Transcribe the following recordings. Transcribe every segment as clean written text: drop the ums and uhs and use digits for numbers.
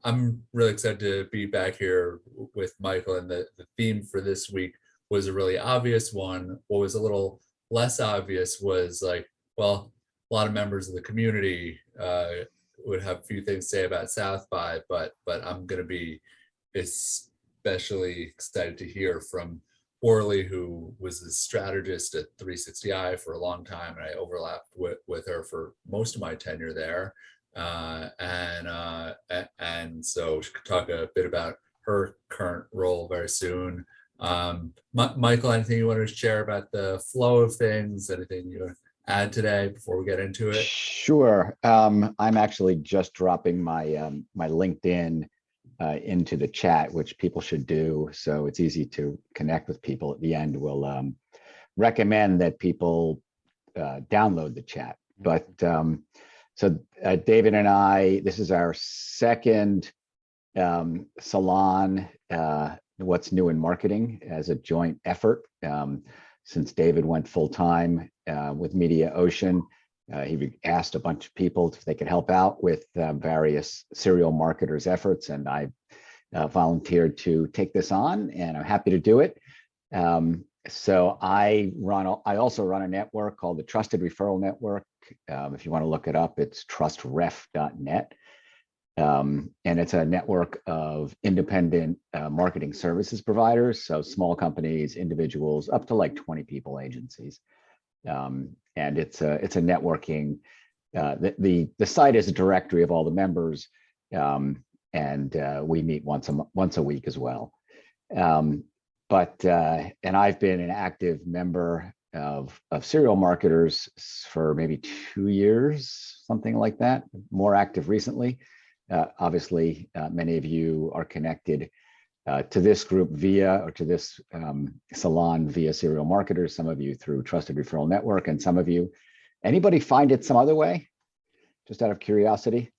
I'm really excited to be back here with Michael, and the theme for this week was a really obvious one. What was a little less obvious was like, well, a lot of members of the community would have a few things to say about South by, but I'm going to be especially excited to hear from Orli, who was a strategist at 360i for a long time, and I overlapped with her for most of my tenure there. And so she could talk a bit about her current role very soon. Michael, anything you want to share about the flow of things? Anything you want to add today before we get into it? Sure. I'm actually just dropping my my LinkedIn into the chat, which people should do, so it's easy to connect with people. At the end, we'll recommend that people download the chat. But so David and I, this is our second salon, What's New in Marketing, as a joint effort. Since David went full-time with Media Ocean, he asked a bunch of people if they could help out with various serial marketers' efforts, and I volunteered to take this on, and I'm happy to do it. So I also run a network called the Trusted Referral Network. If you want to look it up, it's trustref.net. And it's a network of independent marketing services providers, so small companies, individuals, up to like 20 people, agencies. And it's a networking. The site is a directory of all the members, and we meet once a week as well. And I've been an active member of serial marketers for maybe 2 years, something like that, more active recently. Obviously, many of you are connected to this group to this salon via serial marketers, some of you through Trusted Referral Network, and some of you, anybody find it some other way, just out of curiosity?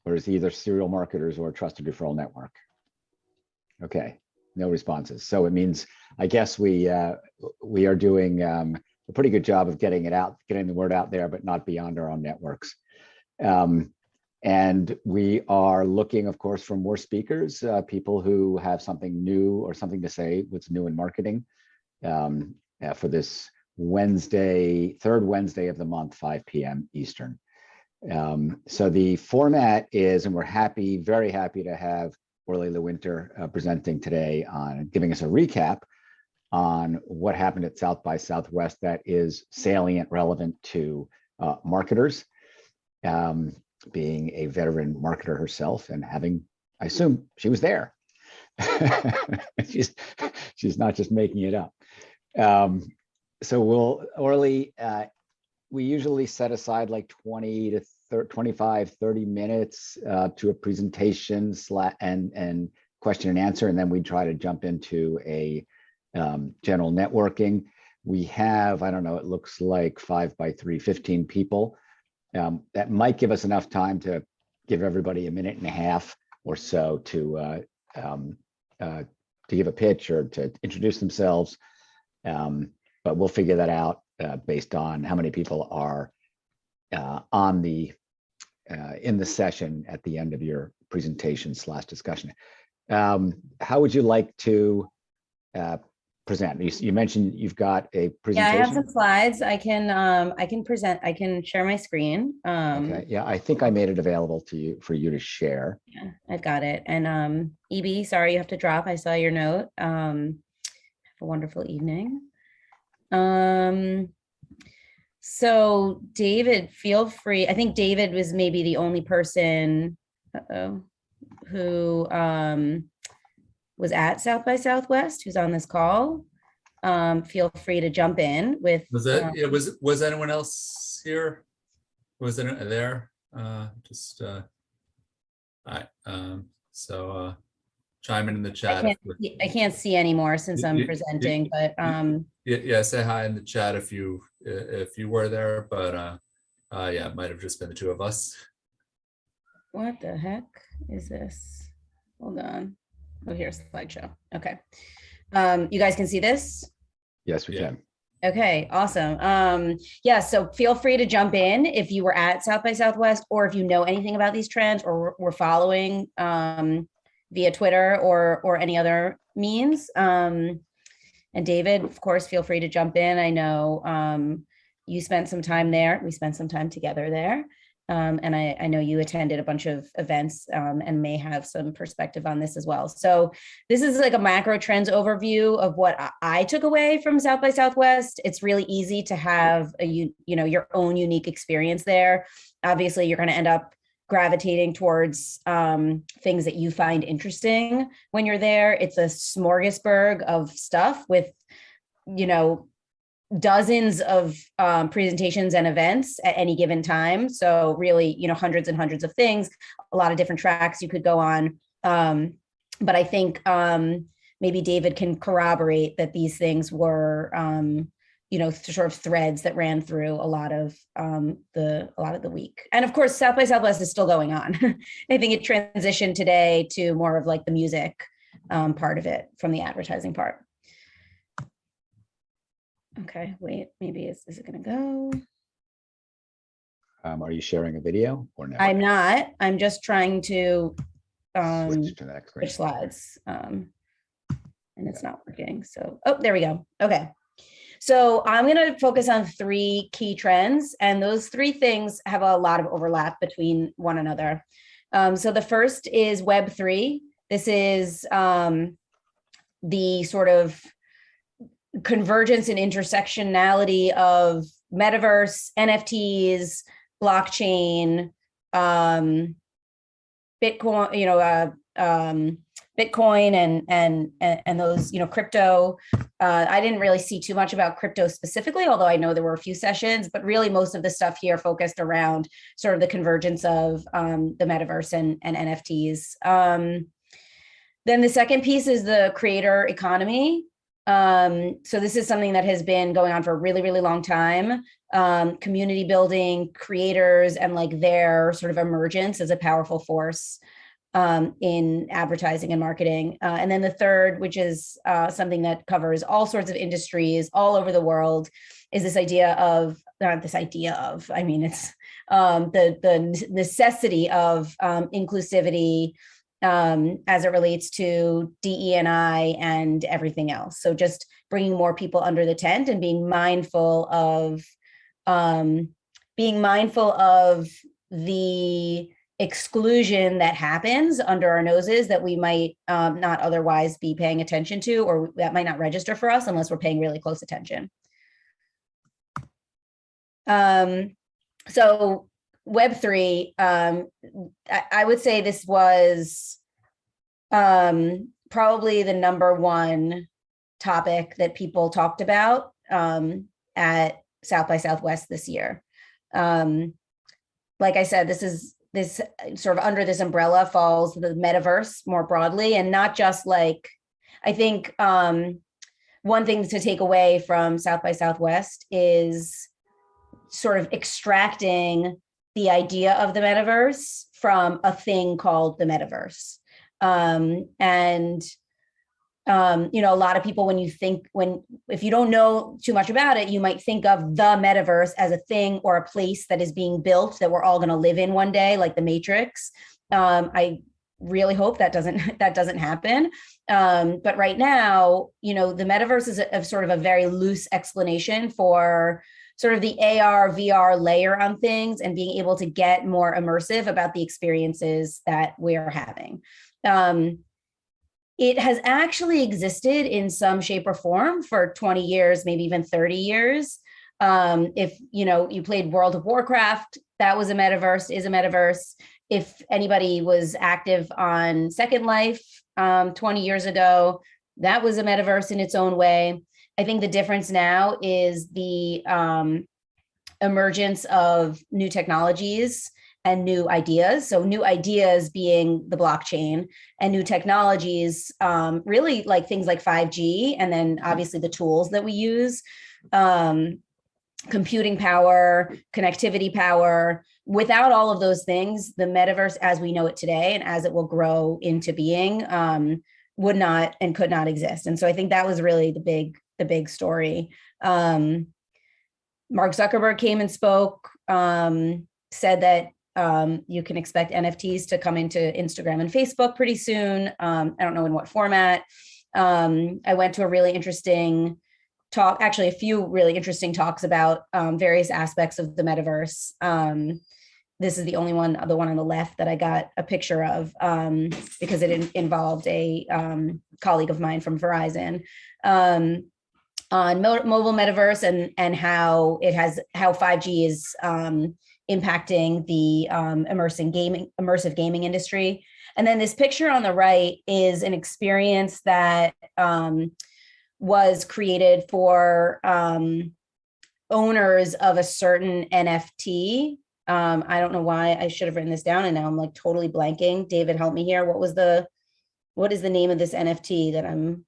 Or is it either serial marketers or Trusted Referral Network? Okay, no responses. So it means, I guess we are doing a pretty good job of getting the word out there, but not beyond our own networks. And we are looking, of course, for more speakers, people who have something new or something to say, what's new in marketing, for this Wednesday, third Wednesday of the month, 5 p.m. Eastern. So the format is, and we're very happy to have Orli LeWinter presenting today on giving us a recap on what happened at South by Southwest that is salient, relevant to marketers. Being a veteran marketer herself and having, I assume she was there. she's not just making it up. So Orli, we usually set aside like 20 to 25, 30 minutes to a presentation and question and answer, and then we try to jump into a general networking. We have, I don't know, it looks like 5 by 3, 15 people. That might give us enough time to give everybody a minute and a half or so to give a pitch or to introduce themselves. But we'll figure that out based on how many people are in the session at the end of your presentation / discussion. How would you like to present? You mentioned you've got a presentation. Yeah, I have some slides. I can present. I can share my screen. Okay. Yeah, I think I made it available to you for you to share. Yeah, I've got it. And EB, sorry you have to drop. I saw your note. Have a wonderful evening. So David, feel free. I think David was maybe the only person who was at South by Southwest who's on this call. Feel free to jump in with. Was anyone else here? Was anyone there? Chime in the chat. I can't see anymore since I'm presenting, but yeah, say hi in the chat if you were there, but yeah, it might have just been the two of us. What the heck is this? Hold on. Oh, here's the slideshow. Okay. You guys can see this? Yes, we can. Okay, awesome. Yeah, so feel free to jump in if you were at South by Southwest, or if you know anything about these trends, or were following via Twitter or any other means. And David, of course, feel free to jump in. I know you spent some time there. We spent some time together there. And I know you attended a bunch of events and may have some perspective on this as well. So this is like a macro trends overview of what I took away from South by Southwest. It's really easy to have your own unique experience there. Obviously, you're going to end up gravitating towards things that you find interesting when you're there. It's a smorgasbord of stuff with, dozens of presentations and events at any given time. So really, hundreds and hundreds of things, a lot of different tracks you could go on. But I think maybe David can corroborate that these things were, sort of threads that ran through a lot of the week. And of course, South by Southwest is still going on. I think it transitioned today to more of like the music part of it from the advertising part. Okay, wait, maybe is it going to go? Are you sharing a video or no? I'm not. I'm just trying to Switch to the next screen. switch slides, and it's not working. So, oh, there we go. Okay. So I'm going to focus on 3 key trends, and those 3 things have a lot of overlap between one another. So the first is Web3. This is the sort of convergence and intersectionality of Metaverse, NFTs, blockchain, Bitcoin, Bitcoin and those, crypto. I didn't really see too much about crypto specifically, although I know there were a few sessions, but really most of the stuff here focused around sort of the convergence of the metaverse and NFTs. Then the second piece is the creator economy. So this is something that has been going on for a really, really long time. Community building, creators, and like their sort of emergence as a powerful force in advertising and marketing. And then the third, which is something that covers all sorts of industries all over the world, is this idea of, it's the necessity of inclusivity as it relates to DE&I and everything else. So just bringing more people under the tent and being mindful of the exclusion that happens under our noses that we might not otherwise be paying attention to, or that might not register for us unless we're paying really close attention. So Web3, I would say this was probably the number one topic that people talked about at South by Southwest this year. Like I said, this sort of under this umbrella falls the metaverse more broadly, and not just like, I think one thing to take away from South by Southwest is sort of extracting the idea of the metaverse from a thing called the metaverse. A lot of people, if you don't know too much about it, you might think of the metaverse as a thing or a place that is being built that we're all going to live in one day, like the Matrix. I really hope that doesn't happen. But right now, the metaverse is a sort of a very loose explanation for sort of the AR, VR layer on things and being able to get more immersive about the experiences that we're having. It has actually existed in some shape or form for 20 years, maybe even 30 years. If you played World of Warcraft, that was a metaverse, is a metaverse. If anybody was active on Second Life 20 years ago, that was a metaverse in its own way. I think the difference now is the emergence of new technologies and new ideas. So new ideas being the blockchain, and new technologies, really like things like 5G, and then obviously the tools that we use, computing power, connectivity power. Without all of those things, the metaverse as we know it today and as it will grow into being would not and could not exist. And so I think that was really the big big story. Mark Zuckerberg came and spoke, said that you can expect NFTs to come into Instagram and Facebook pretty soon. I don't know in what format. I went to a really interesting talk, actually a few really interesting talks about various aspects of the metaverse. This is the only one, the one on the left that I got a picture of because it involved a colleague of mine from Verizon on mobile metaverse and how 5G is impacting the immersive gaming industry. And then this picture on the right is an experience that was created for owners of a certain NFT. I don't know why I should have written this down and now I'm like totally blanking. David, help me here. What is the name of this NFT that I'm?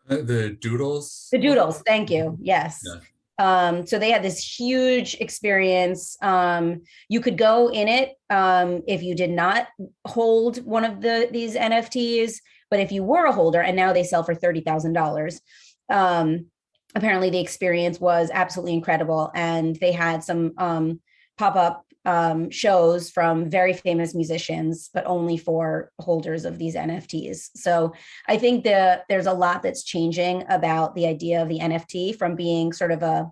The Doodles? The Doodles, thank you. Yes. Yeah. So they had this huge experience. You could go in it if you did not hold one of these NFTs, but if you were a holder, and now they sell for $30,000. Apparently the experience was absolutely incredible. And they had some pop-up shows from very famous musicians, but only for holders of these NFTs. So I think there's a lot that's changing about the idea of the NFT from being sort of a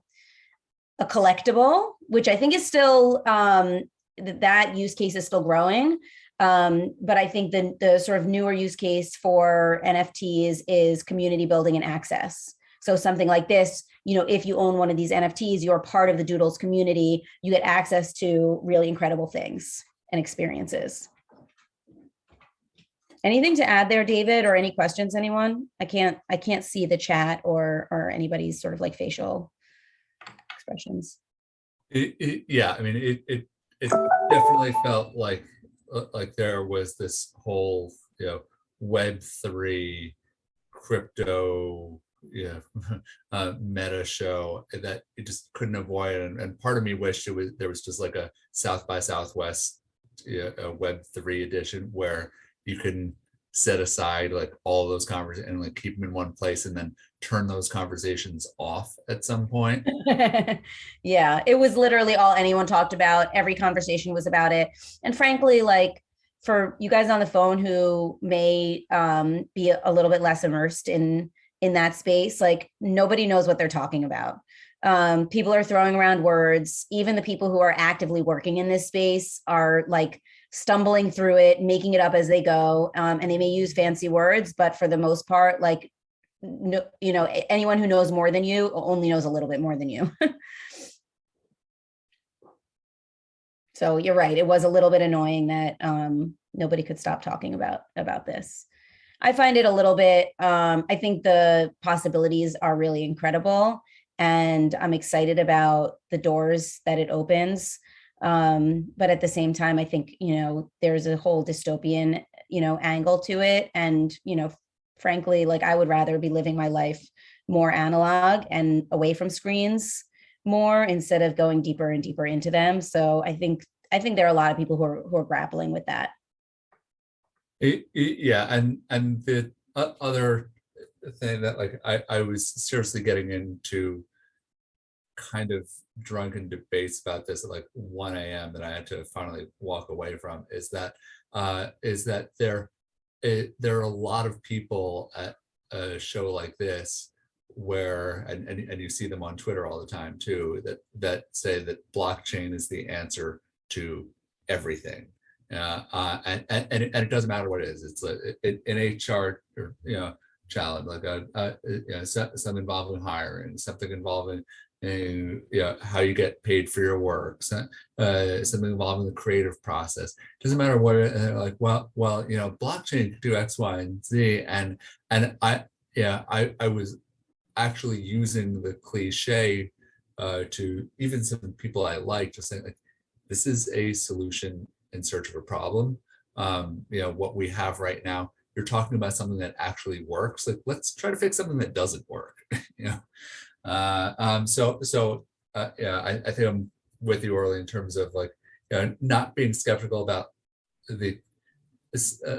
collectible, which I think is still, that use case is still growing. But I think the sort of newer use case for NFTs is community building and access. So something like this, if you own one of these NFTs, you're part of the Doodles community, you get access to really incredible things and experiences. Anything to add there, David, or any questions, anyone? I can't see the chat or anybody's sort of like facial expressions. Yeah, I mean, it definitely felt like there was this whole, Web3 crypto, meta show that it just couldn't avoid, and part of me wished there was just like a South by Southwest a Web3 edition where you can set aside like all those conversations and like keep them in one place and then turn those conversations off at some point. Yeah, it was literally all anyone talked about. Every conversation was about it. And frankly, like for you guys on the phone who may be a little bit less immersed in that space, like nobody knows what they're talking about. People are throwing around words. Even the people who are actively working in this space are like stumbling through it, making it up as they go. And they may use fancy words, but for the most part, like, no, anyone who knows more than you only knows a little bit more than you. So you're right. It was a little bit annoying that nobody could stop talking about this. I find it a little bit, I think the possibilities are really incredible, and I'm excited about the doors that it opens. But at the same time, I think, there's a whole dystopian, angle to it. And, frankly, like I would rather be living my life more analog and away from screens more instead of going deeper and deeper into them. So I think there are a lot of people who are grappling with that. Yeah, and the other thing that like I was seriously getting into kind of drunken debates about this at like 1 a.m. that I had to finally walk away from is that there are a lot of people at a show like this where and you see them on Twitter all the time too that say that blockchain is the answer to everything. And it doesn't matter what it is. It's an HR or challenge, like something involving hiring, something involving how you get paid for your work, something involving the creative process. Doesn't matter what like well blockchain could do X, Y, and Z, and I was actually using the cliche to even some people I like, just saying like this is a solution in search of a problem. What we have right now, you're talking about something that actually works. Like, let's try to fix something that doesn't work. I think I'm with you, Orli, in terms of like not being skeptical about a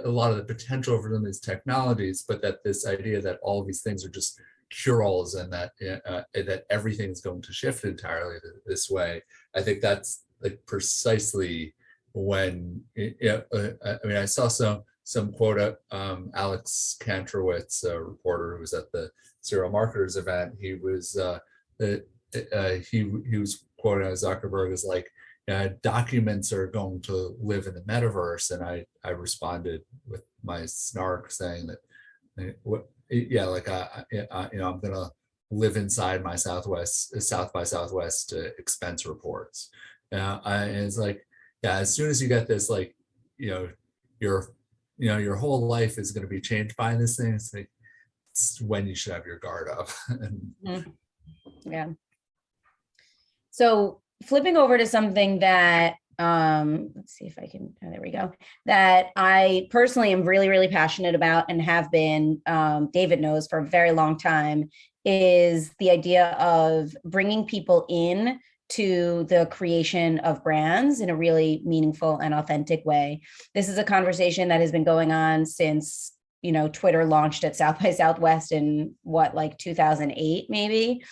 lot of the potential for them as technologies, but that this idea that all of these things are just cure-alls and that everything's going to shift entirely this way. I think that's like precisely when I mean, I saw some quote Alex Kantrowitz, a reporter who was at the Serial Marketers event. He was he was quoted as Zuckerberg as like, documents are going to live in the metaverse, and I responded with my snark saying that what like I'm gonna live inside my South by Southwest expense reports. And it's like, yeah, as soon as you get this, like, your whole life is going to be changed by this thing. It's like, it's when you should have your guard up. Yeah. So flipping over to something that, let's see if I can, there we go, that I personally am really, really passionate about and have been, David knows, for a very long time, is the idea of bringing people in to the creation of brands in a really meaningful and authentic way. This is a conversation that has been going on since, Twitter launched at South by Southwest in like 2008, maybe.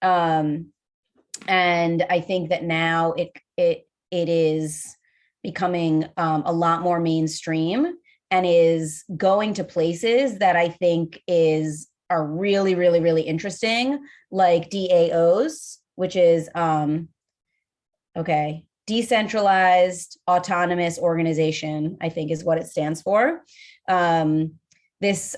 And I think that now it is becoming a lot more mainstream and is going to places that I think are really, really, really interesting, like DAOs, which is decentralized autonomous organization, I think is what it stands for. This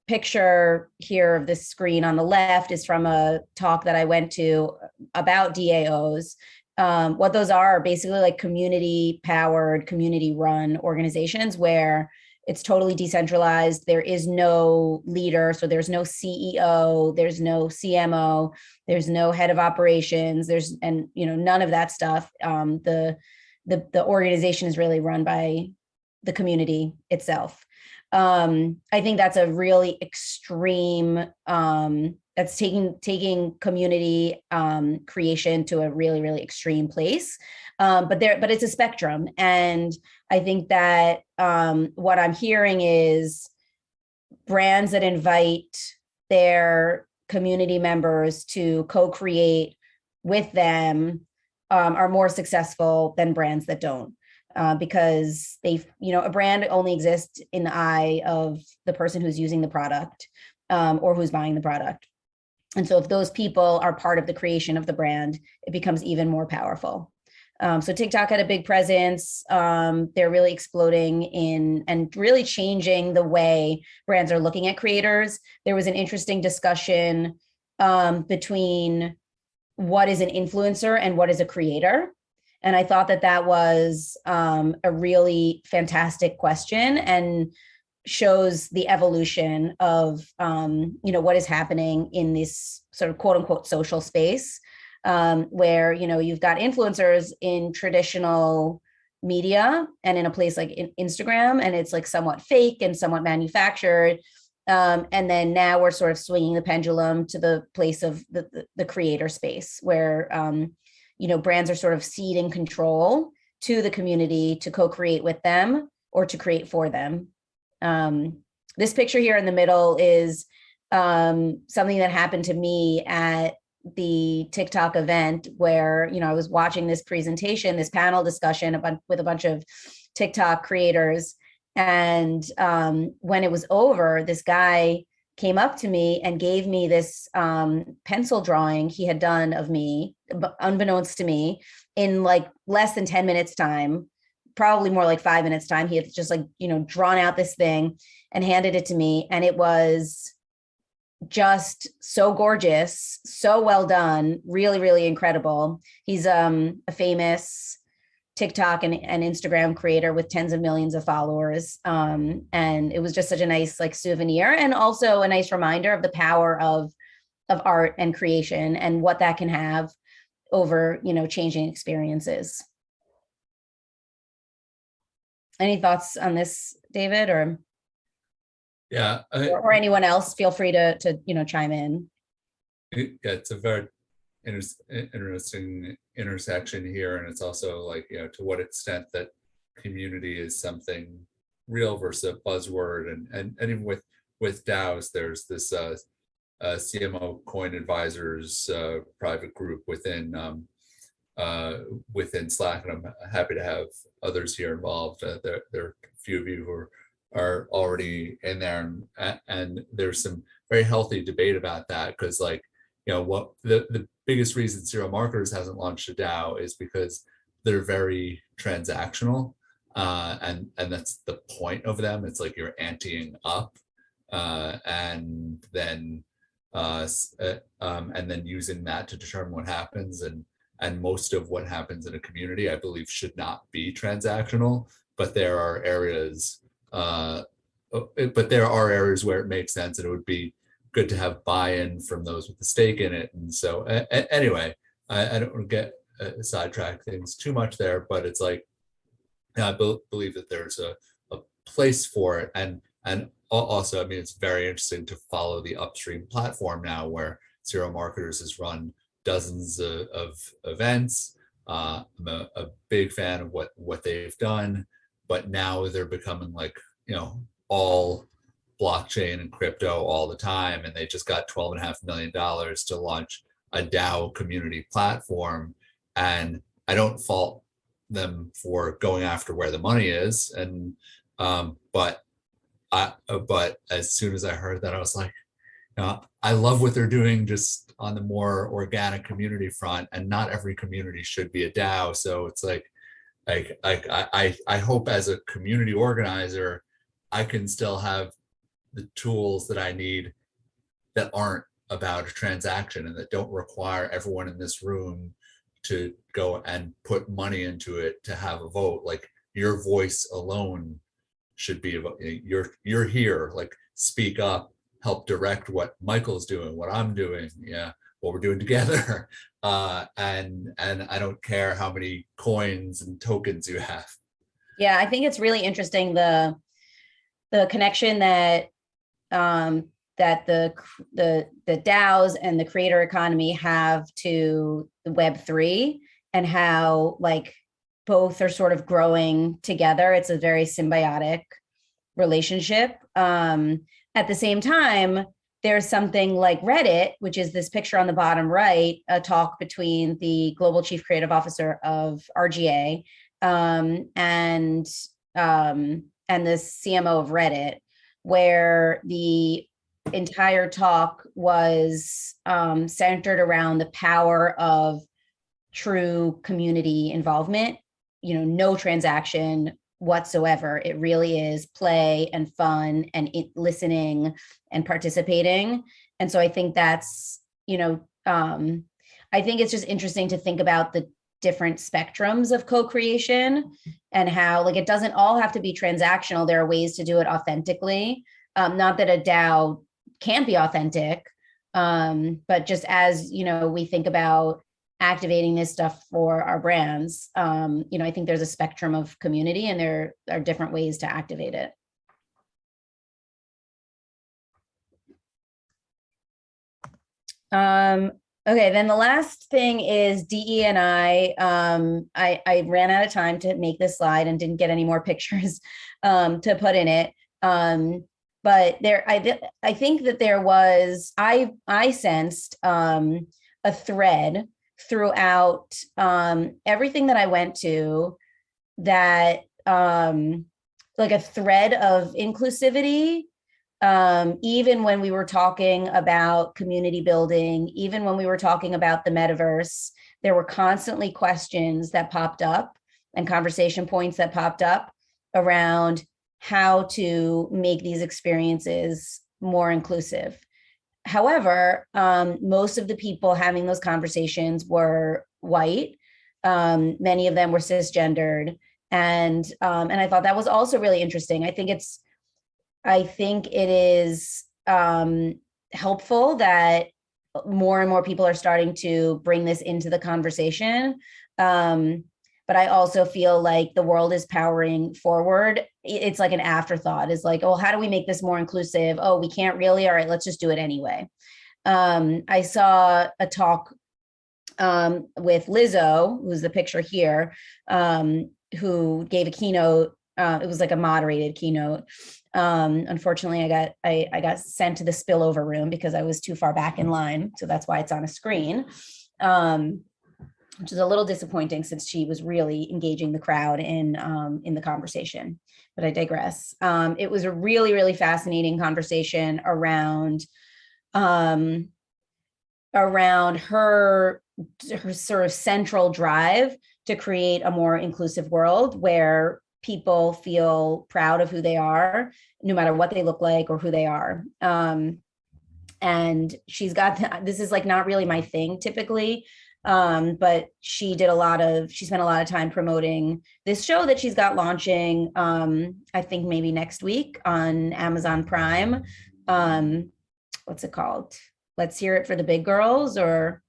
picture here of the screen on the left is from a talk that I went to about DAOs. What those are basically like community powered, community run organizations where it's totally decentralized. There is no leader. So there's no CEO, there's no CMO, there's no head of operations, none of that stuff. The organization is really run by the community itself. I think that's a really extreme, that's taking community creation to a really, really extreme place. But it's a spectrum. And I think that what I'm hearing is brands that invite their community members to co-create with them are more successful than brands that don't. Because a brand only exists in the eye of the person who's using the product or who's buying the product. And so if those people are part of the creation of the brand, it becomes even more powerful. So TikTok had a big presence. They're really exploding and really changing the way brands are looking at creators. There was an interesting discussion between what is an influencer and what is a creator. And I thought that was a really fantastic question and shows the evolution of, what is happening in this sort of quote unquote social space, where, you've got influencers in traditional media and in a place like Instagram, and it's like somewhat fake and somewhat manufactured. And then now we're sort of swinging the pendulum to the place of the creator space where, brands are sort of ceding control to the community to co-create with them or to create for them. This picture here in the middle is something that happened to me at the TikTok event where, I was watching this presentation, this panel discussion with a bunch of TikTok creators. And when it was over, this guy came up to me and gave me this pencil drawing he had done of me, unbeknownst to me, in like less than 10 minutes time, probably more like 5 minutes time. He had just drawn out this thing and handed it to me. And it was just so gorgeous, so well done, really, really incredible. He's a famous TikTok and Instagram creator with tens of millions of followers. And it was just such a nice souvenir and also a nice reminder of the power of art and creation and what that can have over, changing experiences. Any thoughts on this, David, or? Yeah. Or anyone else, feel free to chime in. Yeah, it's a very interesting intersection here, and it's also to what extent that community is something real versus a buzzword, and even with Daos, there's this CMO Coin Advisors private group within Slack, and I'm happy to have others here involved. There are a few of you who are already in there, and there's some very healthy debate about that, because like, what the biggest reason Serial Marketers hasn't launched a DAO is because they're very transactional, and that's the point of them. It's like you're anteing up, and then using that to determine what happens, and most of what happens in a community, I believe, should not be transactional, but there are areas where it makes sense, and it would be good to have buy-in from those with the stake in it. And so anyway, I don't want to get sidetrack things too much there, but it's like, I believe that there's a place for it. And also, I mean, it's very interesting to follow the upstream platform now, where Serial Marketers has run dozens of events. I'm a big fan of what they've done, but now they're becoming like, all blockchain and crypto all the time. And they just got $12.5 million to launch a DAO community platform. And I don't fault them for going after where the money is. And, but as soon as I heard that, I was like, I love what they're doing just on the more organic community front, and not every community should be a DAO. So it's like I hope as a community organizer, I can still have the tools that I need that aren't about a transaction, and that don't require everyone in this room to go and put money into it to have a vote. Like, your voice alone should be about, you're here, like, speak up, help direct what Michael's doing, what I'm doing, what we're doing together. And I don't care how many coins and tokens you have. Yeah, I think it's really interesting, the connection that that the DAOs and the creator economy have to the Web3, and how like both are sort of growing together. It's a very symbiotic relationship. At the same time, there's something like Reddit, which is this picture on the bottom right, a talk between the global chief creative officer of RGA and the CMO of Reddit, where the entire talk was centered around the power of true community involvement, no transaction whatsoever. It really is play and fun and listening and participating. And so I think that's, I think it's just interesting to think about the different spectrums of co-creation, and how like it doesn't all have to be transactional. There are ways to do it authentically. Not that a DAO can't be authentic, but just as we think about activating this stuff for our brands, I think there's a spectrum of community, and there are different ways to activate it. Okay, then the last thing is DE and I ran out of time to make this slide and didn't get any more pictures to put in it. But I think that there was, I sensed a thread throughout everything that I went to, that like a thread of inclusivity. Even when we were talking about community building, even when we were talking about the metaverse, there were constantly questions that popped up and conversation points that popped up around how to make these experiences more inclusive. However, most of the people having those conversations were white. Many of them were cisgendered. And I thought that was also really interesting. I think it is helpful that more and more people are starting to bring this into the conversation. But I also feel like the world is powering forward. It's like an afterthought. It's like, oh, how do we make this more inclusive? Oh, we can't really. All right, let's just do it anyway. I saw a talk with Lizzo, who's the picture here, who gave a keynote it was like a moderated keynote. Unfortunately, I got sent to the spillover room because I was too far back in line. So that's why it's on a screen, which is a little disappointing since she was really engaging the crowd in the conversation. But I digress. It was a really, really fascinating conversation around her sort of central drive to create a more inclusive world where people feel proud of who they are, no matter what they look like or who they are. And she's got, this is like not really my thing typically, but she spent a lot of time promoting this show that she's got launching, I think maybe next week on Amazon Prime. What's it called? Let's Hear It for the Big Girls, or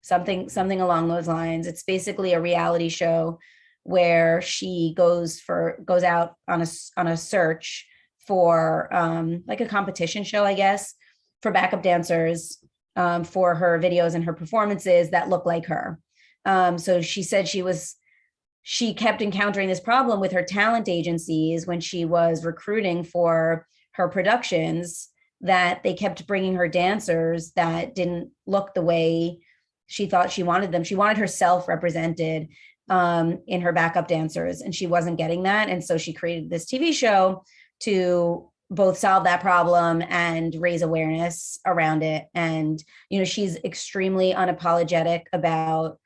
something along those lines. It's basically a reality show where she goes out on a search for like a competition show, I guess, for backup dancers for her videos and her performances that look like her. So she said she kept encountering this problem with her talent agencies when she was recruiting for her productions, that they kept bringing her dancers that didn't look the way she thought she wanted them. She wanted herself represented in her backup dancers, and she wasn't getting that. And so she created this TV show to both solve that problem and raise awareness around it. And, you know, she's extremely unapologetic about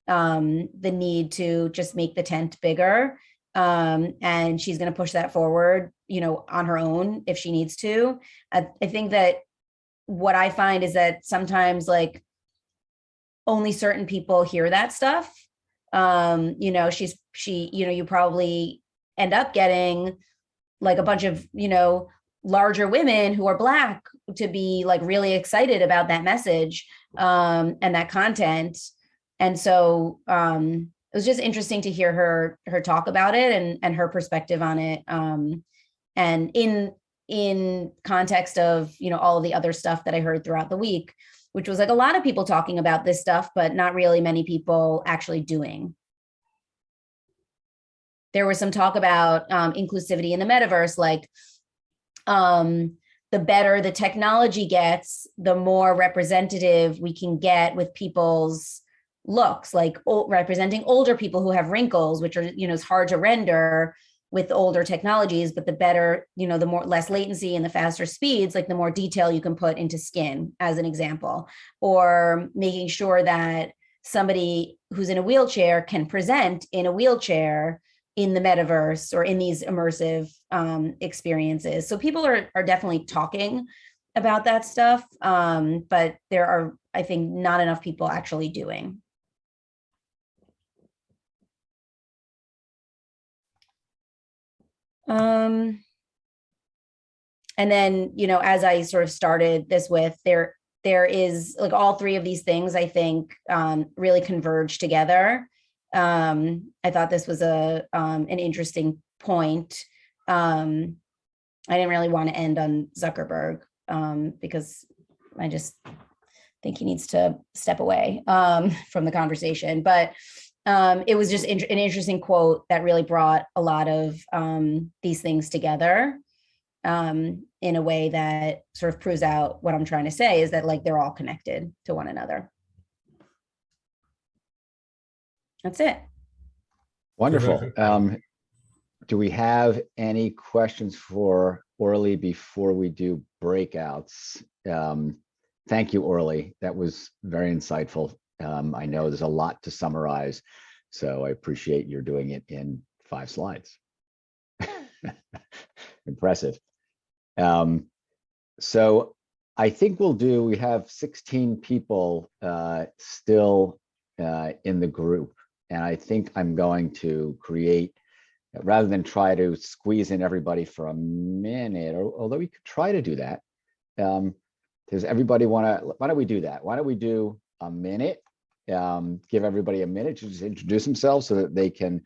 the need to just make the tent bigger. And she's going to push that forward, you know, on her own if she needs to. I think that what I find is that sometimes like only certain people hear that stuff. You know, you probably end up getting like a bunch of, you know, larger women who are Black to be like really excited about that message and that content. And so it was just interesting to hear her talk about it and her perspective on it. And in context of, you know, all of the other stuff that I heard throughout the week, which was like a lot of people talking about this stuff, but not really many people actually doing. There was some talk about inclusivity in the metaverse, like the better the technology gets, the more representative we can get with people's looks, like representing older people who have wrinkles, which are, you know, it's hard to render with older technologies, but the better, you know, the less latency and the faster speeds, like the more detail you can put into skin, as an example, or making sure that somebody who's in a wheelchair can present in a wheelchair in the metaverse or in these immersive experiences. So people are definitely talking about that stuff, but there are, I think, not enough people actually doing. And then, you know, as I sort of started this with, there is like all three of these things, I think, really converge together. I thought this was an interesting point. I didn't really want to end on Zuckerberg because I just think he needs to step away from the conversation. But it was just an interesting quote that really brought a lot of these things together in a way that sort of proves out what I'm trying to say, is that like they're all connected to one another. That's it. Wonderful. Do we have any questions for Orli before we do breakouts? Thank you, Orli. That was very insightful. I know there's a lot to summarize, so I appreciate you're doing it in 5 slides. Impressive. So I think we have 16 people still in the group. And I think I'm going to create, rather than try to squeeze in everybody for a minute, although we could try to do that. Does everybody want to, why don't we do that? Why don't we do a minute? Give everybody a minute to just introduce themselves so that they can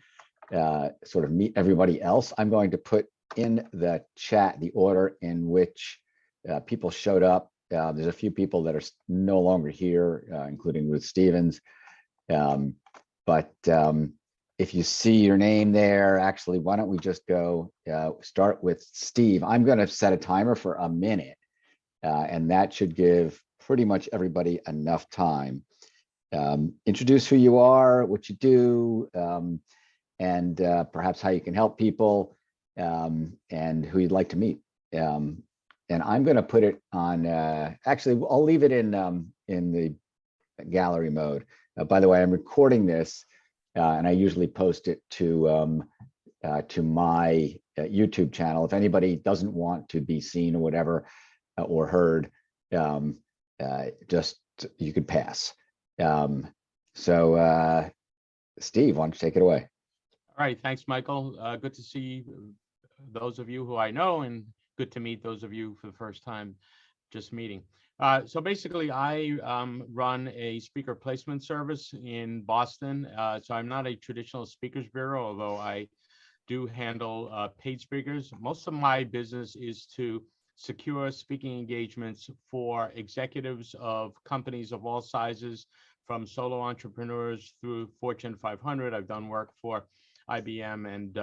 sort of meet everybody else. I'm going to put in the chat the order in which people showed up. There's a few people that are no longer here, including Ruth Stevens. But if you see your name there, actually, why don't we just go start with Steve? I'm going to set a timer for a minute, and that should give pretty much everybody enough time. Introduce who you are, what you do, and perhaps how you can help people, and who you'd like to meet. And I'm going to put it on. Actually, I'll leave it in the gallery mode. By the way, I'm recording this, and I usually post it to my YouTube channel. If anybody doesn't want to be seen or whatever, or heard, just you could pass. So Steve, why don't you take it away? All right, thanks, Michael. Good to see those of you who I know, and good to meet those of you for the first time just meeting. So basically, I run a speaker placement service in Boston. So I'm not a traditional speakers bureau, although I do handle paid speakers. Most of my business is to secure speaking engagements for executives of companies of all sizes, from solo entrepreneurs through Fortune 500. I've done work for IBM and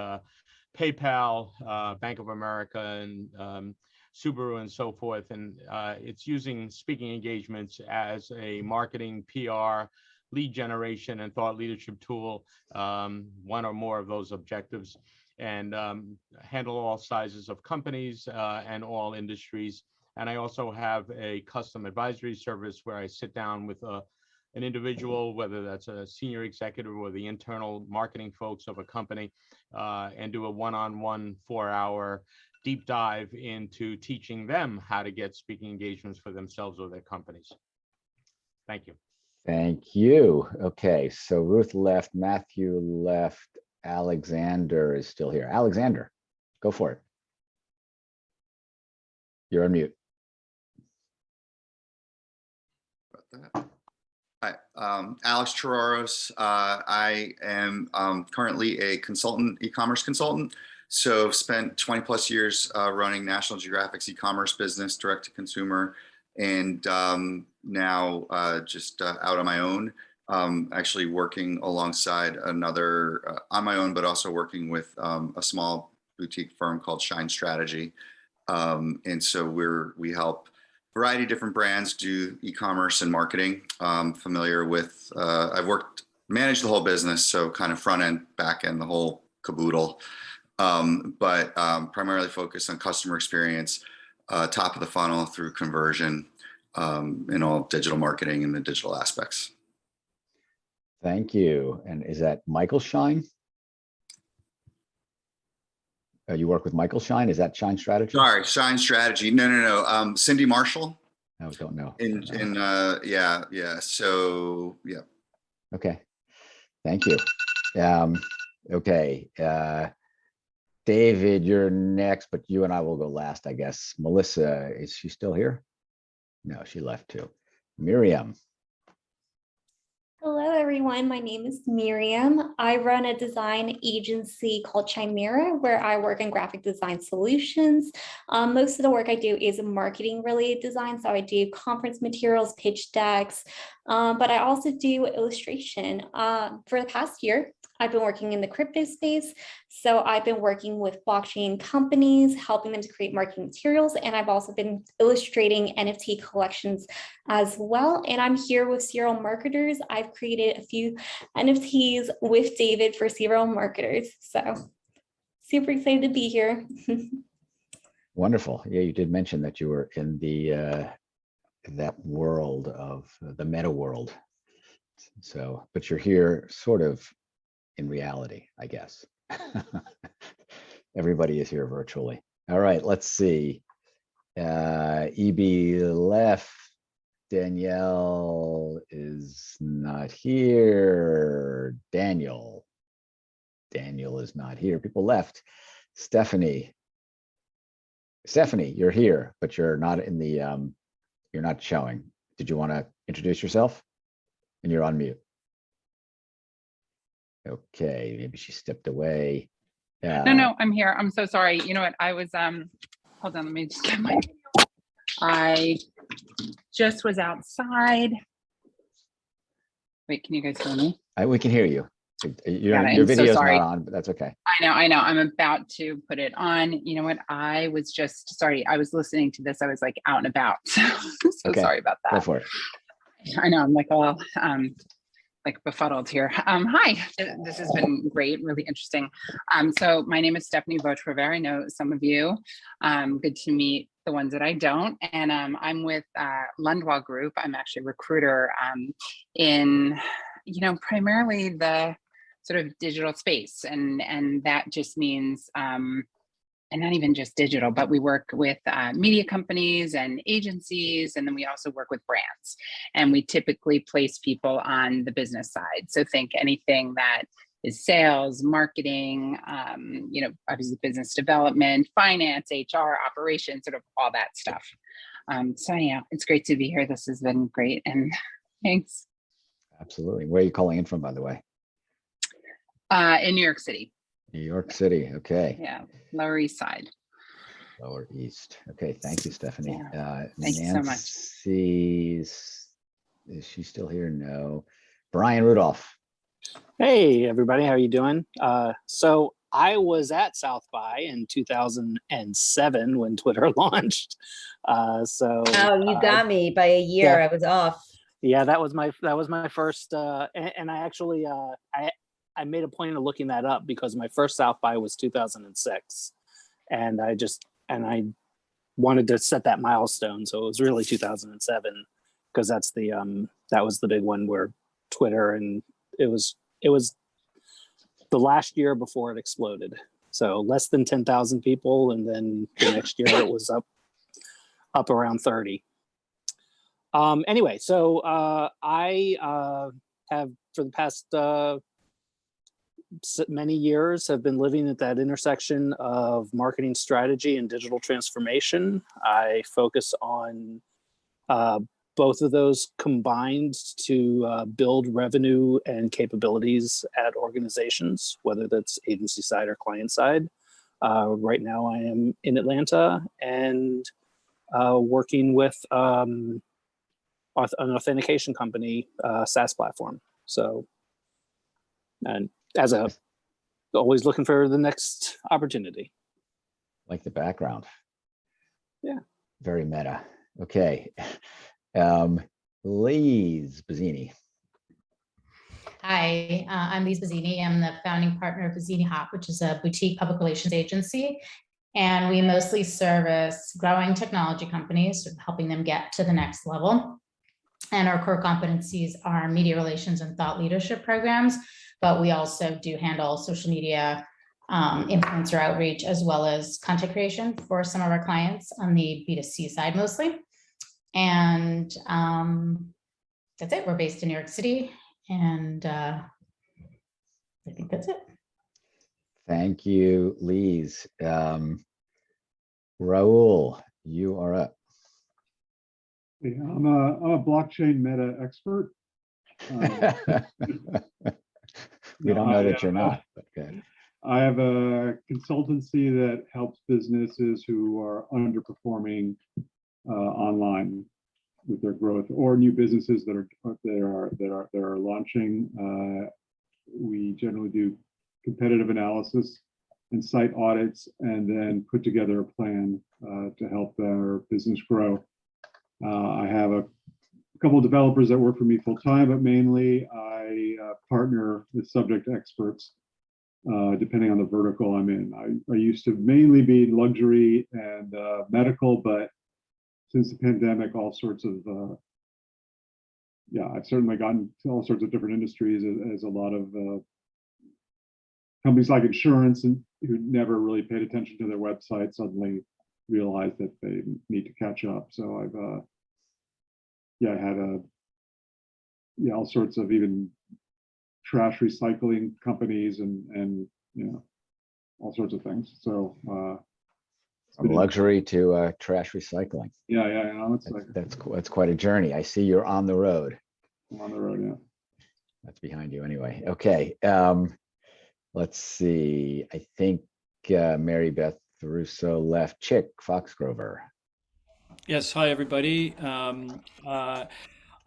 PayPal, Bank of America, and Subaru, and so forth. And it's using speaking engagements as a marketing, PR, lead generation, and thought leadership tool, one or more of those objectives, and handle all sizes of companies and all industries. And I also have a custom advisory service where I sit down with an individual, whether that's a senior executive or the internal marketing folks of a company, and do a one-on-one 4-hour deep dive into teaching them how to get speaking engagements for themselves or their companies. Thank you. Thank you. Okay, so Ruth left, Matthew left, Alexander is still here. Alexander, go for it. You're on mute. Hi, Alex Chiraros. I am currently a consultant, e-commerce consultant. So spent 20 plus years running National Geographic's e-commerce business, direct to consumer, and now just out on my own, actually working alongside another on my own, but also working with a small boutique firm called Shine Strategy. And so we help a variety of different brands do e-commerce and marketing. Familiar with, I've managed the whole business, so kind of front end, back end, the whole caboodle. But primarily focused on customer experience, top of the funnel through conversion, in all digital marketing and the digital aspects. Thank you. And is that Michael Shine? You work with Michael Shine? Is that Shine Strategy? Sorry, Shine Strategy. No. Cindy Marshall. I don't know. Yeah. So yeah. Okay. Thank you. Okay. David, you're next, but you and I will go last, I guess. Melissa, is she still here? No, she left too. Miriam. Hello, everyone. My name is Miriam. I run a design agency called Chimera, where I work in graphic design solutions. Most of the work I do is marketing related design. So I do conference materials, pitch decks, but I also do illustration. For the past year, I've been working in the crypto space. So I've been working with blockchain companies, helping them to create marketing materials. And I've also been illustrating NFT collections as well. And I'm here with Serial Marketers. I've created a few NFTs with David for Serial Marketers. So super excited to be here. Wonderful. Yeah, you did mention that you were in the that world of the meta world. So, but you're here sort of in reality, I guess. Everybody is here virtually. All right, let's see. EB left. Danielle is not here. Daniel is not here. People left. Stephanie, you're here, but you're not in the, you're not showing. Did you want to introduce yourself? And you're on mute. Okay, maybe she stepped away. No, I'm here. I'm so sorry. You know what? I was, hold on, let me just get my, I just was outside. Wait, can you guys hear me? We can hear you. Your I'm so video's sorry. not on, but that's okay. I know. I'm about to put it on. You know what? I was just sorry. I was listening to this. I was like out and about. So Okay. sorry about Go that. for it. I know. I'm like all like befuddled here. Hi. This has been great. Really interesting. So my name is Stephanie Vautrever. I know some of you. Good to meet the ones that I don't. And I'm with Lundwall Group. I'm actually a recruiter in, primarily the sort of digital space, and that just means and not even just digital, but we work with media companies and agencies, and then we also work with brands, and we typically place people on the business side. So think anything that is sales, marketing, obviously business development, finance, HR, operations, sort of all that stuff. So yeah, it's great to be here. This has been great, and thanks. Absolutely. Where are you calling in from, by the way? In New York City. New York City. Okay. Yeah, Lower East Side. Lower East. Okay. Thank you, Stephanie. Thank you so much. Nancy's, is she still here? No. Brian Rudolph. Hey, everybody. How are you doing? So I was at South by in 2007 when Twitter launched. Oh, you got me by a year. yeah. I was off. Yeah, that was my first, and I actually I made a point of looking that up because my first South by was 2006, and I wanted to set that milestone, so it was really 2007 because that's that was the big one where Twitter, and it was the last year before it exploded. So less than 10,000 people, and then the next year it was up around 30. Anyway, so I have for the past many years have been living at that intersection of marketing strategy and digital transformation. I focus on both of those combined to build revenue and capabilities at organizations, whether that's agency side or client side. Right now I am in Atlanta and working with an authentication company, SaaS platform. So, and always looking for the next opportunity. Like the background. Yeah. Very meta. Okay. Lise Bazzini. Hi, I'm Lise Bazzini. I'm the founding partner of Bazzini Hop, which is a boutique public relations agency. And we mostly service growing technology companies, sort of helping them get to the next level. And our core competencies are media relations and thought leadership programs, but we also do handle social media, influencer outreach, as well as content creation for some of our clients on the B2C side mostly. And that's it. We're based in New York City, and I think that's it. Thank you, Lise. Raul, you are up. Yeah, I'm a blockchain meta expert. We don't know that you're not. But good. I have a consultancy that helps businesses who are underperforming online with their growth, or new businesses that are launching. We generally do competitive analysis and site audits, and then put together a plan to help their business grow. I have a couple of developers that work for me full time, but mainly I partner with subject experts depending on the vertical I'm in. I used to mainly be luxury and medical, but since the pandemic, all sorts of I've certainly gotten to all sorts of different industries, as a lot of companies like insurance and who never really paid attention to their website suddenly realized that they need to catch up. So I've I had all sorts of even trash recycling companies and all sorts of things. So from luxury to trash recycling. That's quite a journey. I see you're on the road. I'm on the road, yeah. That's behind you anyway. Okay. Let's see. I think Mary Beth Russo left. Chick Foxgrover. Yes, hi everybody.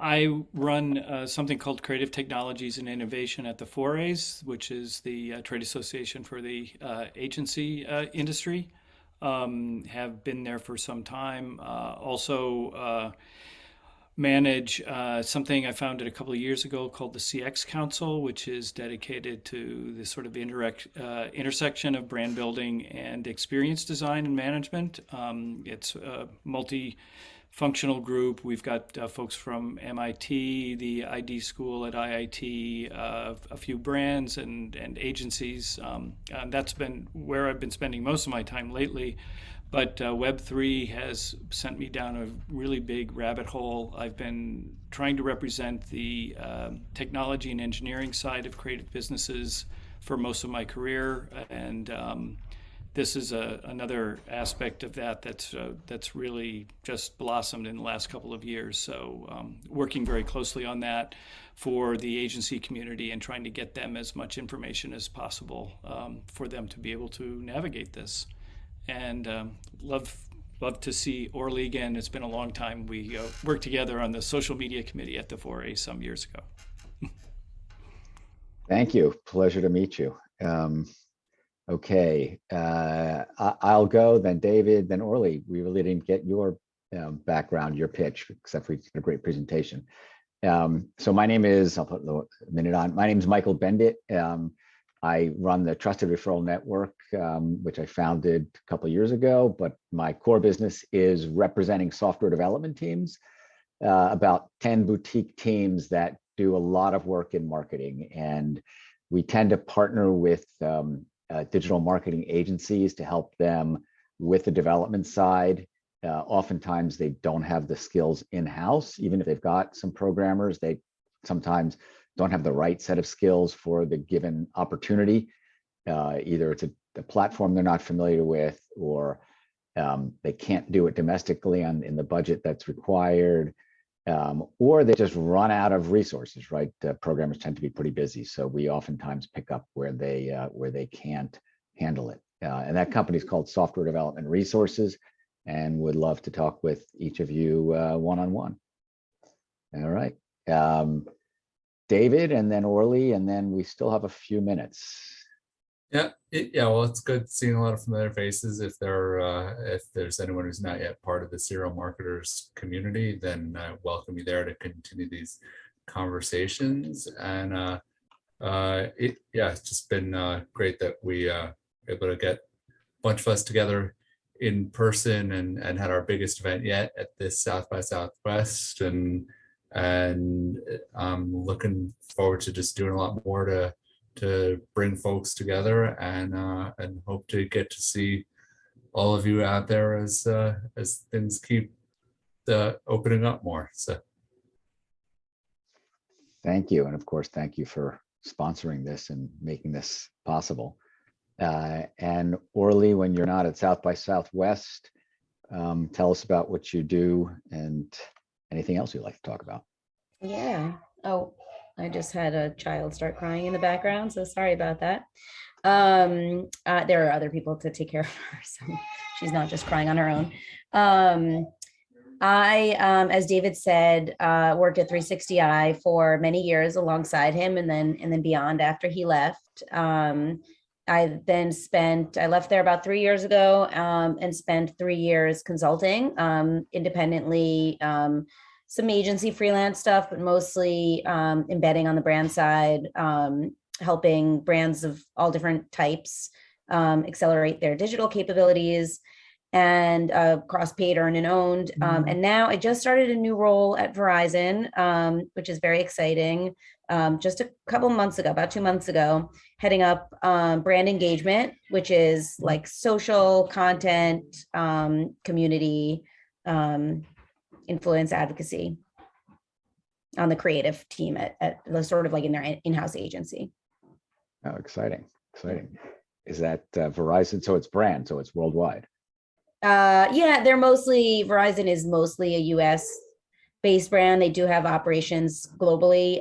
I run something called Creative Technologies and Innovation at the 4As, which is the trade association for the agency industry. Have been there for some time. Also manage something I founded a couple of years ago called the CX Council, which is dedicated to the sort of intersection of brand building and experience design and management. It's a multi-functional group. We've got folks from MIT, the ID school at IIT, a few brands and agencies. And that's been where I've been spending most of my time lately. But Web3 has sent me down a really big rabbit hole. I've been trying to represent the technology and engineering side of creative businesses for most of my career, and this is another aspect of that that's really just blossomed in the last couple of years. So working very closely on that for the agency community and trying to get them as much information as possible for them to be able to navigate this. And love to see Orli again. It's been a long time. We worked together on the social media committee at the 4A some years ago. Thank you. Pleasure to meet you. Okay, I'll go, then David, then Orli. We really didn't get your background, your pitch, except for a great presentation. So my name is, I'll put a minute on, my name is Michael Bendit. I run the Trusted Referral Network, which I founded a couple of years ago, but my core business is representing software development teams, about 10 boutique teams that do a lot of work in marketing. And we tend to partner with digital marketing agencies to help them with the development side. Oftentimes they don't have the skills in-house. Even if they've got some programmers, they sometimes don't have the right set of skills for the given opportunity. Either it's a platform they're not familiar with, or they can't do it domestically in the budget that's required, or they just run out of resources, right? Programmers tend to be pretty busy, so we oftentimes pick up where they can't handle it. And that company is called Software Development Resources, and would love to talk with each of you one-on-one. All right. David, and then Orli, and then we still have a few minutes. Yeah, well, it's good seeing a lot of familiar faces. If there's anyone who's not yet part of the serial marketers community, then I welcome you there to continue these conversations. And it's just been great that we able to get a bunch of us together in person and had our biggest event yet at this South by Southwest, and I'm looking forward to just doing a lot more to bring folks together, and hope to get to see all of you out there as things keep opening up more. So thank you, and of course thank you for sponsoring this and making this possible. And Orli, when you're not at South by Southwest, tell us about what you do and anything else you'd like to talk about. Yeah. Oh, I just had a child start crying in the background, so sorry about that. There are other people to take care of her, so she's not just crying on her own. I, as David said, worked at 360i for many years alongside him, and then beyond after he left. I left there about 3 years ago, and spent 3 years consulting independently, some agency freelance stuff, but mostly embedding on the brand side, helping brands of all different types accelerate their digital capabilities, and cross paid, earned and owned. And now I just started a new role at Verizon, which is very exciting. Just a couple months ago, about 2 months ago, heading up brand engagement, which is like social content, community, influence advocacy on the creative team at sort of like in their in-house agency. Oh, exciting. Is that Verizon? So it's brand, so it's worldwide. Yeah, Verizon is mostly a US based brand. They do have operations globally,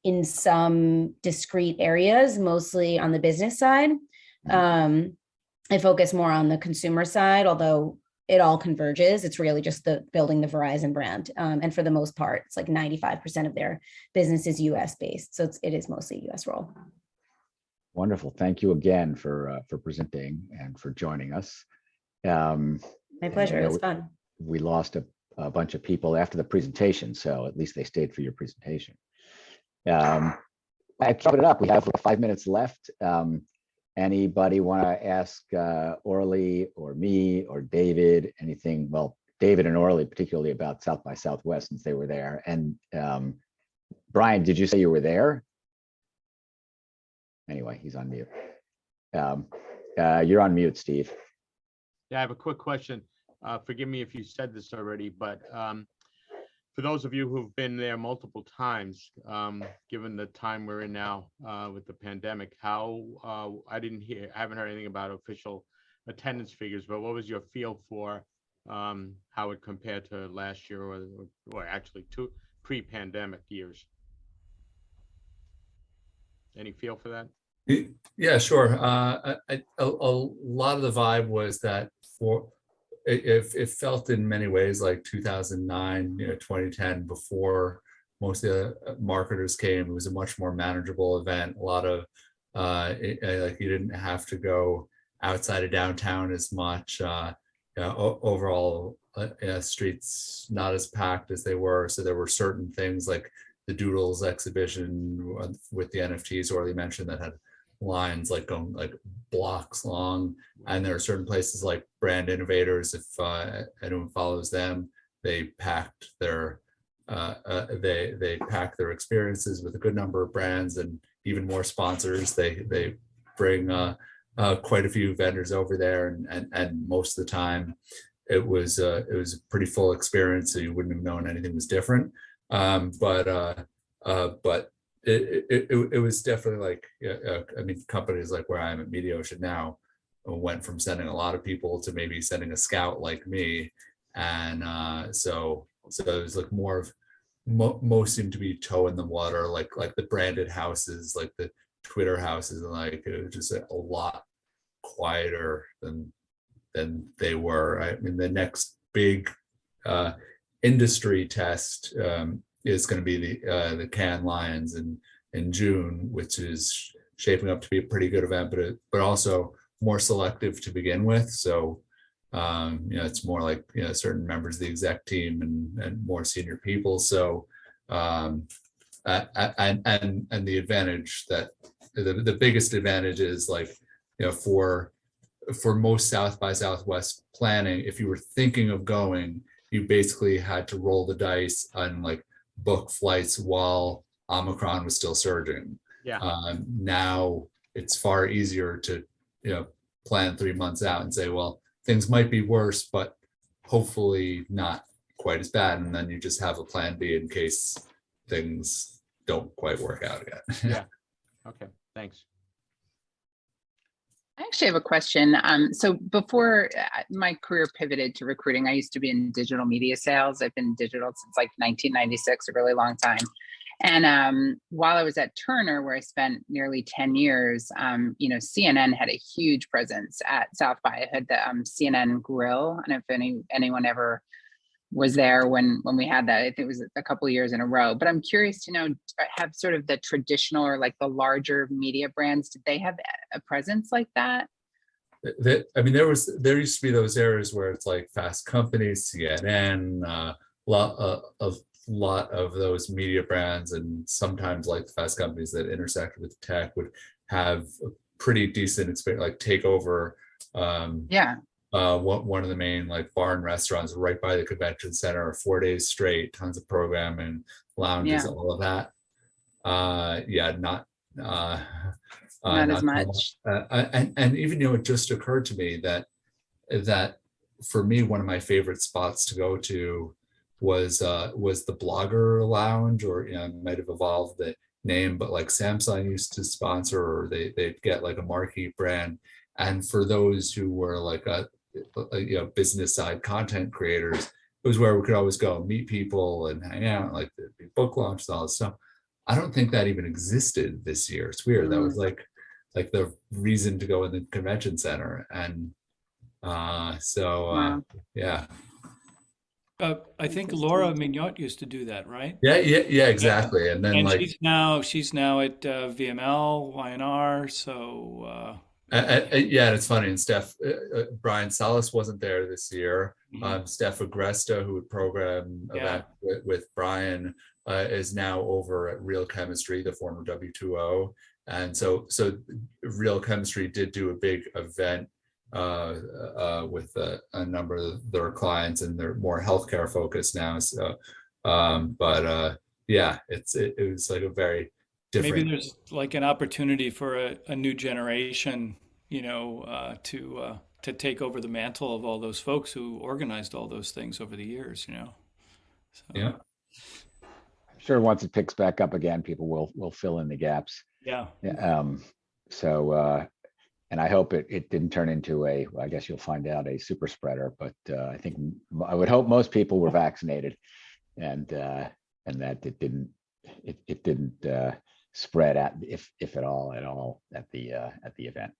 in some discrete areas, mostly on the business side. I focus more on the consumer side, although it all converges. It's really just the building the Verizon brand. And for the most part, it's like 95% of their business is US based. So it is mostly a US role. Wonderful. Thank you again for presenting and for joining us. My pleasure. It was fun. We lost a bunch of people after the presentation, so at least they stayed for your presentation. I covered it up. We have 5 minutes left. Anybody want to ask Orly or me or David anything? Well, David and Orly, particularly about South by Southwest, since they were there. And Brian, did you say you were there? Anyway, he's on mute. You're on mute, Steve. Yeah, I have a quick question. Forgive me if you said this already, but for those of you who've been there multiple times, given the time we're in now with the pandemic, how I haven't heard anything about official attendance figures, but what was your feel for how it compared to last year or actually two pre-pandemic years? Any feel for that? Yeah, sure. A lot of the vibe was that it felt in many ways like 2009, 2010, before most of the marketers came. It was a much more manageable event. A lot of like you didn't have to go outside of downtown as much. Overall, streets not as packed as they were. So there were certain things like the Doodles exhibition with the NFTs Orly mentioned that had lines like going like blocks long, and there are certain places like Brand Innovators, if anyone follows them, they packed their they pack their experiences with a good number of brands and even more sponsors. They bring quite a few vendors over there, and most of the time it was a pretty full experience, so you wouldn't have known anything was different. But it was definitely like, I mean, companies like where I am at MediaOcean now went from sending a lot of people to maybe sending a scout like me. And so it was like more of, most seemed to be toe in the water, like the branded houses, like the Twitter houses, and like it was just a lot quieter than they were. I mean, the next big industry test is going to be the Cannes Lions in June, which is shaping up to be a pretty good event, but also more selective to begin with. So it's more like certain members of the exec team and more senior people. So and the advantage that the biggest advantage is like for most South by Southwest planning, if you were thinking of going, you basically had to roll the dice and like book flights while Omicron was still surging. Yeah. Now it's far easier to plan 3 months out and say, well, things might be worse, but hopefully not quite as bad, and then you just have a plan B in case things don't quite work out again. Yeah. Okay. Thanks. I actually have a question. So before my career pivoted to recruiting, I used to be in digital media sales. I've been digital since like 1996, a really long time. And while I was at Turner, where I spent nearly 10 years, CNN had a huge presence at South by. I had the CNN Grill. I don't know if anyone ever was there when we had that. I think it was a couple of years in a row. But I'm curious to know, have sort of the traditional or like the larger media brands, did they have a presence like that? I mean, there used to be those areas where it's like Fast Company, CNN, a lot of those media brands, and sometimes like the Fast Companies that intersected with tech would have a pretty decent experience, like take over. One of the main like bar and restaurants right by the convention center, 4 days straight, tons of programming, lounges, all of that. Not as much. And even it just occurred to me that for me, one of my favorite spots to go to was the Blogger Lounge, or might have evolved the name, but like Samsung used to sponsor, or they'd get like a marquee brand. And for those who were like business side content creators, it was where we could always go meet people and hang out, like the book launch and all this stuff. I don't think that even existed this year. It's weird. That was like the reason to go in the convention center. And Wow. Yeah. I think Interesting. Laura Mignot used to do that, right? Yeah, exactly. And then And like, she's now at VML, YNR. So yeah, and it's funny. And Brian Salas wasn't there this year. mhm. Steph Agresta, who would program Yeah. event with Brian, is now over at Real Chemistry, the former W2O. And so Real Chemistry did do a big event with a number of their clients, and they're more healthcare focused now. So, yeah, it was like a very Maybe different. there's like an opportunity for a new generation, to take over the mantle of all those folks who organized all those things over the years. So Yeah. I'm sure once it picks back up again, people will fill in the gaps. yeah. So and I hope it didn't turn into well, I guess you'll find out, a super spreader, but I think I would hope most people were vaccinated, and that it didn't spread if at all at the event.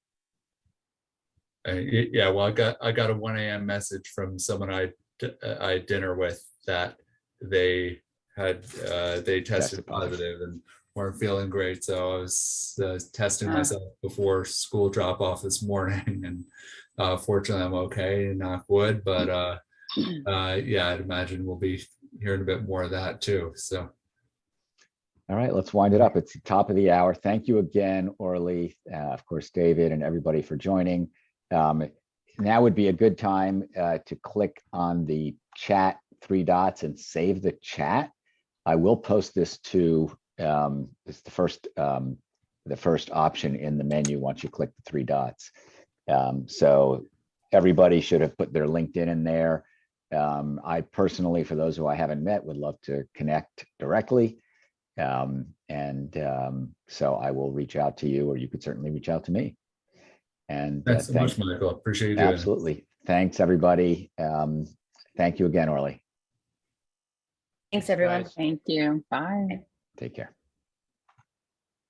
Yeah, well, I got a 1 a.m. message from someone I had dinner with that they tested positive and weren't feeling great. So I was testing myself before school drop off this morning, and fortunately I'm okay, knock wood. But yeah, I'd imagine we'll be hearing a bit more of that too. So. All right, let's wind it up. It's the top of the hour. Thank you again, Orly, of course, David, and everybody for joining. Now would be a good time to click on the chat 3 dots and save the chat. I will post this to it's the first option in the menu once you click the 3 dots. So everybody should have put their LinkedIn in there. I personally, for those who I haven't met, would love to connect directly. So I will reach out to you, or you could certainly reach out to me. And Thanks so much, Michael. Appreciate you doing it. Absolutely. Thanks, everybody. Thank you again, Orly. Thanks, everyone. Thank you. Bye. Take care.